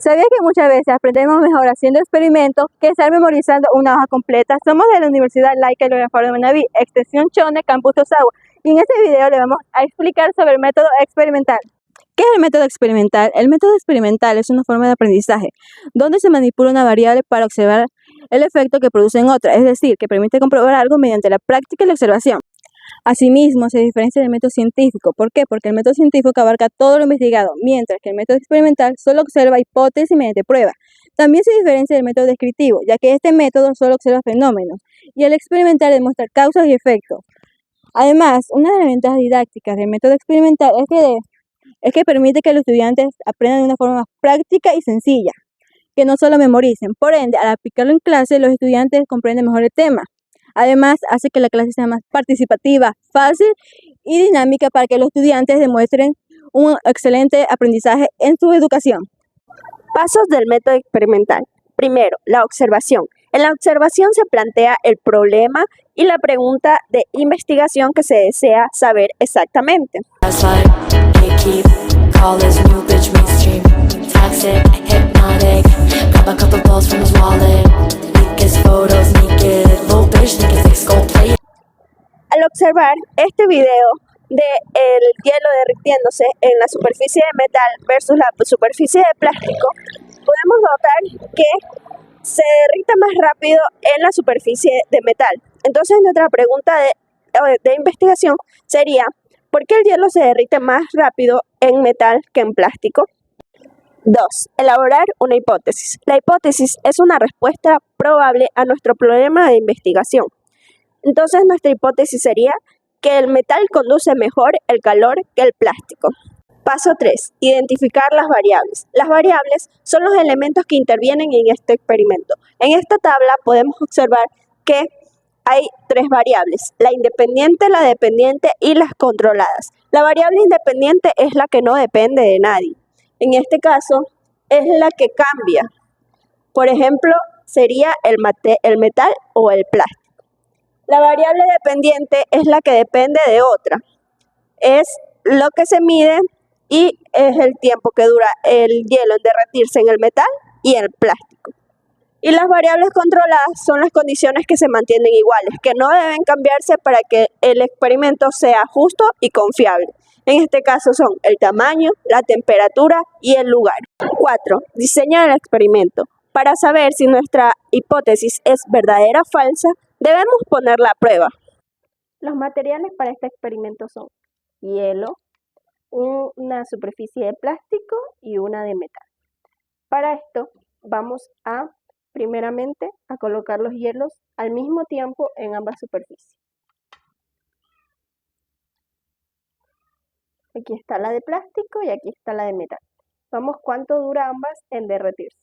¿Sabías que muchas veces aprendemos mejor haciendo experimentos que estar memorizando una hoja completa? Somos de la Universidad Laica Loyola de Manabí, extensión Chone, Campus Osawa, y en este video le vamos a explicar sobre el método experimental. ¿Qué es el método experimental? El método experimental es una forma de aprendizaje donde se manipula una variable para observar el efecto que produce en otra, es decir, que permite comprobar algo mediante la práctica y la observación. Asimismo, se diferencia del método científico. ¿Por qué? Porque el método científico abarca todo lo investigado, mientras que el método experimental solo observa hipótesis mediante prueba. También se diferencia del método descriptivo, ya que este método solo observa fenómenos, y el experimental demuestra causas y efectos. Además, una de las ventajas didácticas del método experimental es que permite que los estudiantes aprendan de una forma más práctica y sencilla, que no solo memoricen. Por ende, al aplicarlo en clase, los estudiantes comprenden mejor el tema. Además, hace que la clase sea más participativa, fácil y dinámica para que los estudiantes demuestren un excelente aprendizaje en su educación. Pasos del método experimental. Primero, la observación. En la observación se plantea el problema y la pregunta de investigación que se desea saber exactamente. Al observar este video del hielo derritiéndose en la superficie de metal versus la superficie de plástico, podemos notar que se derrite más rápido en la superficie de metal. Entonces nuestra pregunta de investigación sería, ¿por qué el hielo se derrite más rápido en metal que en plástico? 2. Elaborar una hipótesis. La hipótesis es una respuesta probable a nuestro problema de investigación. Entonces nuestra hipótesis sería que el metal conduce mejor el calor que el plástico. Paso 3. Identificar las variables. Las variables son los elementos que intervienen en este experimento. En esta tabla podemos observar que hay 3 variables: la independiente, la dependiente y las controladas. La variable independiente es la que no depende de nadie. En este caso es la que cambia. Por ejemplo, sería el metal o el plástico. La variable dependiente es la que depende de otra. Es lo que se mide y es el tiempo que dura el hielo en derretirse en el metal y el plástico. Y las variables controladas son las condiciones que se mantienen iguales, que no deben cambiarse para que el experimento sea justo y confiable. En este caso son el tamaño, la temperatura y el lugar. 4. Diseño del experimento. Para saber si nuestra hipótesis es verdadera o falsa, debemos ponerla a prueba. Los materiales para este experimento son hielo, una superficie de plástico y una de metal. Para esto vamos primeramente a colocar los hielos al mismo tiempo en ambas superficies. Aquí está la de plástico y aquí está la de metal. Vamos cuánto dura ambas en derretirse.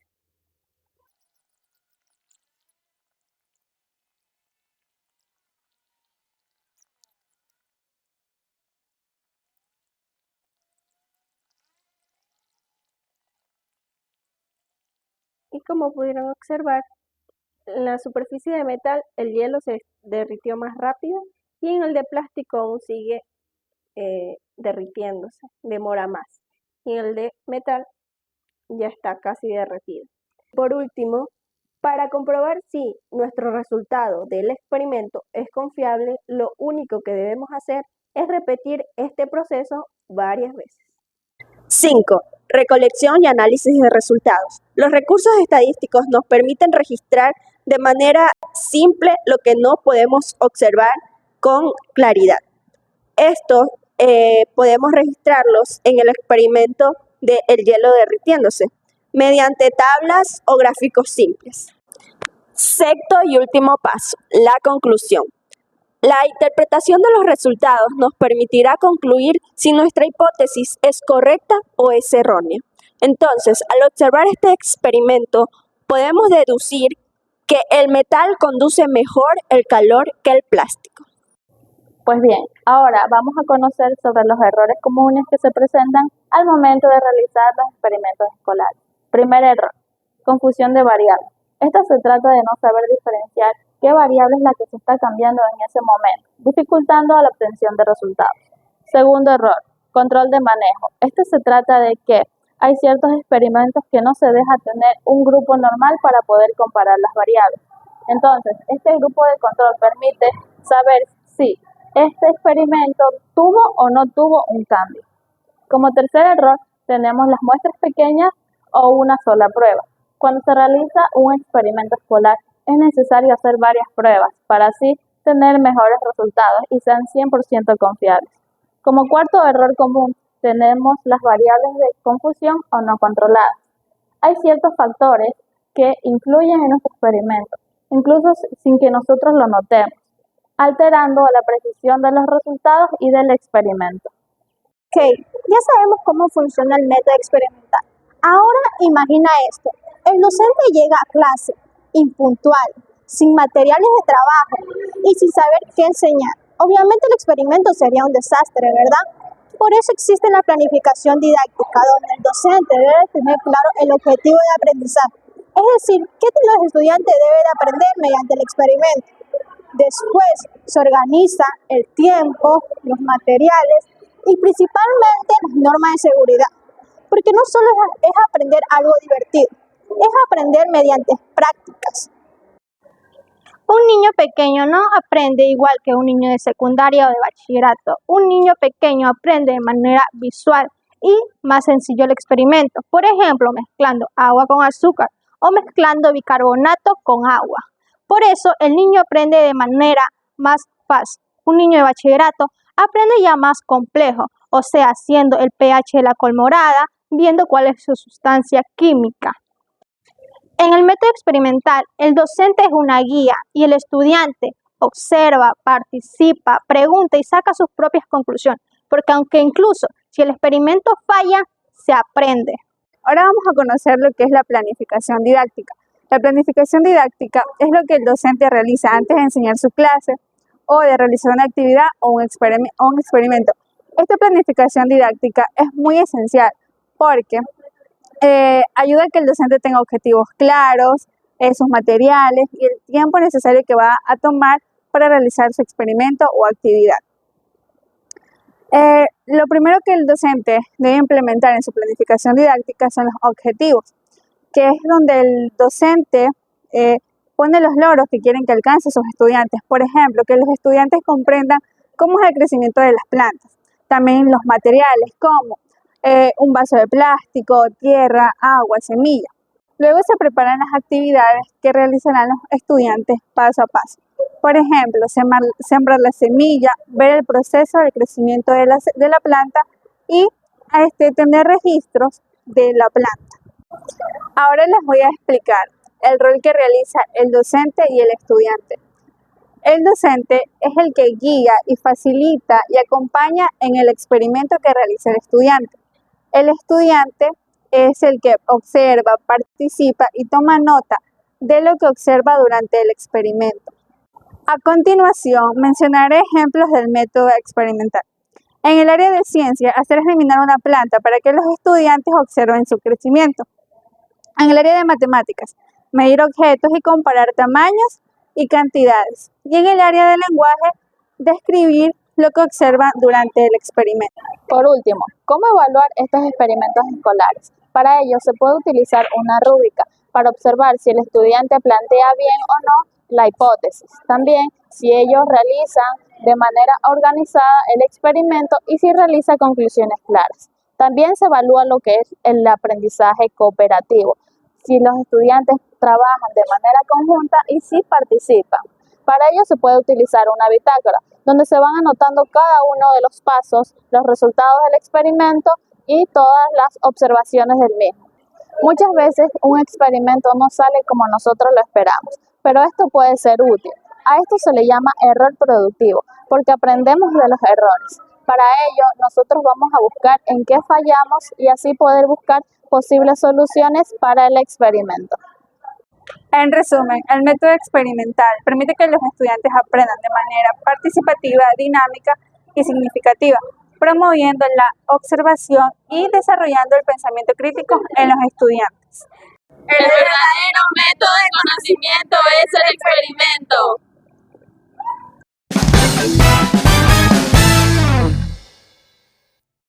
Y como pudieron observar, en la superficie de metal el hielo se derritió más rápido y en el de plástico aún sigue derritiéndose, demora más. Y en el de metal ya está casi derretido. Por último, para comprobar si nuestro resultado del experimento es confiable, lo único que debemos hacer es repetir este proceso varias veces. 5. Recolección y análisis de resultados. Los recursos estadísticos nos permiten registrar de manera simple lo que no podemos observar con claridad. Esto podemos registrarlos en el experimento del hielo derritiéndose mediante tablas o gráficos simples. Sexto y último paso, la conclusión. La interpretación de los resultados nos permitirá concluir si nuestra hipótesis es correcta o es errónea. Entonces, al observar este experimento, podemos deducir que el metal conduce mejor el calor que el plástico. Pues bien, ahora vamos a conocer sobre los errores comunes que se presentan al momento de realizar los experimentos escolares. Primer error, confusión de variables. Esta se trata de no saber diferenciar qué variable es la que se está cambiando en ese momento, dificultando la obtención de resultados. Segundo error, control de manejo. Este se trata de que Hay ciertos experimentos que no se deja tener un grupo normal para poder comparar las variables. Entonces, este grupo de control permite saber si este experimento tuvo o no tuvo un cambio. Como tercer error, tenemos las muestras pequeñas o una sola prueba. Cuando se realiza un experimento escolar, es necesario hacer varias pruebas para así tener mejores resultados y sean 100% confiables. Como cuarto error común, tenemos las variables de confusión o no controladas. Hay ciertos factores que influyen en nuestro experimento, incluso sin que nosotros lo notemos, alterando la precisión de los resultados y del experimento. Ok, ya sabemos cómo funciona el método experimental. Ahora imagina esto. El docente llega a clase impuntual, sin materiales de trabajo y sin saber qué enseñar. Obviamente el experimento sería un desastre, ¿verdad? Por eso existe la planificación didáctica, donde el docente debe tener claro el objetivo de aprendizaje. Es decir, qué los estudiantes deben aprender mediante el experimento. Después se organiza el tiempo, los materiales y principalmente las normas de seguridad. Porque no solo es aprender algo divertido, es aprender mediante prácticas. Un niño pequeño no aprende igual que un niño de secundaria o de bachillerato. Un niño pequeño aprende de manera visual y más sencillo el experimento. Por ejemplo, mezclando agua con azúcar o mezclando bicarbonato con agua. Por eso el niño aprende de manera más fácil. Un niño de bachillerato aprende ya más complejo, o sea, haciendo el pH de la col morada, viendo cuál es su sustancia química. En el método experimental, el docente es una guía y el estudiante observa, participa, pregunta y saca sus propias conclusiones, porque aunque incluso si el experimento falla, se aprende. Ahora vamos a conocer lo que es la planificación didáctica. La planificación didáctica es lo que el docente realiza antes de enseñar su clase o de realizar una actividad o un experimento. Esta planificación didáctica es muy esencial porque ayuda a que el docente tenga objetivos claros, sus materiales y el tiempo necesario que va a tomar para realizar su experimento o actividad. Lo primero que el docente debe implementar en su planificación didáctica son los objetivos, que es donde el docente pone los logros que quieren que alcancen sus estudiantes. Por ejemplo, que los estudiantes comprendan cómo es el crecimiento de las plantas. También los materiales, como un vaso de plástico, tierra, agua, semilla. Luego se preparan las actividades que realizarán los estudiantes paso a paso. Por ejemplo, sembrar la semilla, ver el proceso de crecimiento de la planta y tener registros de la planta. Ahora les voy a explicar el rol que realiza el docente y el estudiante. El docente es el que guía y facilita y acompaña en el experimento que realiza el estudiante. El estudiante es el que observa, participa y toma nota de lo que observa durante el experimento. A continuación, mencionaré ejemplos del método experimental. En el área de ciencia, hacer germinar una planta para que los estudiantes observen su crecimiento. En el área de matemáticas, medir objetos y comparar tamaños y cantidades. Y en el área de lenguaje, describir lo que observan durante el experimento. Por último, ¿cómo evaluar estos experimentos escolares? Para ello se puede utilizar una rúbrica para observar si el estudiante plantea bien o no la hipótesis. También si ellos realizan de manera organizada el experimento y si realiza conclusiones claras. También se evalúa lo que es el aprendizaje cooperativo, si los estudiantes trabajan de manera conjunta y si participan. Para ello se puede utilizar una bitácora, donde se van anotando cada uno de los pasos, los resultados del experimento y todas las observaciones del mismo. Muchas veces un experimento no sale como nosotros lo esperamos, pero esto puede ser útil. A esto se le llama error productivo, porque aprendemos de los errores. Para ello, nosotros vamos a buscar en qué fallamos y así poder buscar posibles soluciones para el experimento. En resumen, el método experimental permite que los estudiantes aprendan de manera participativa, dinámica y significativa, promoviendo la observación y desarrollando el pensamiento crítico en los estudiantes. El verdadero método de conocimiento es el experimento.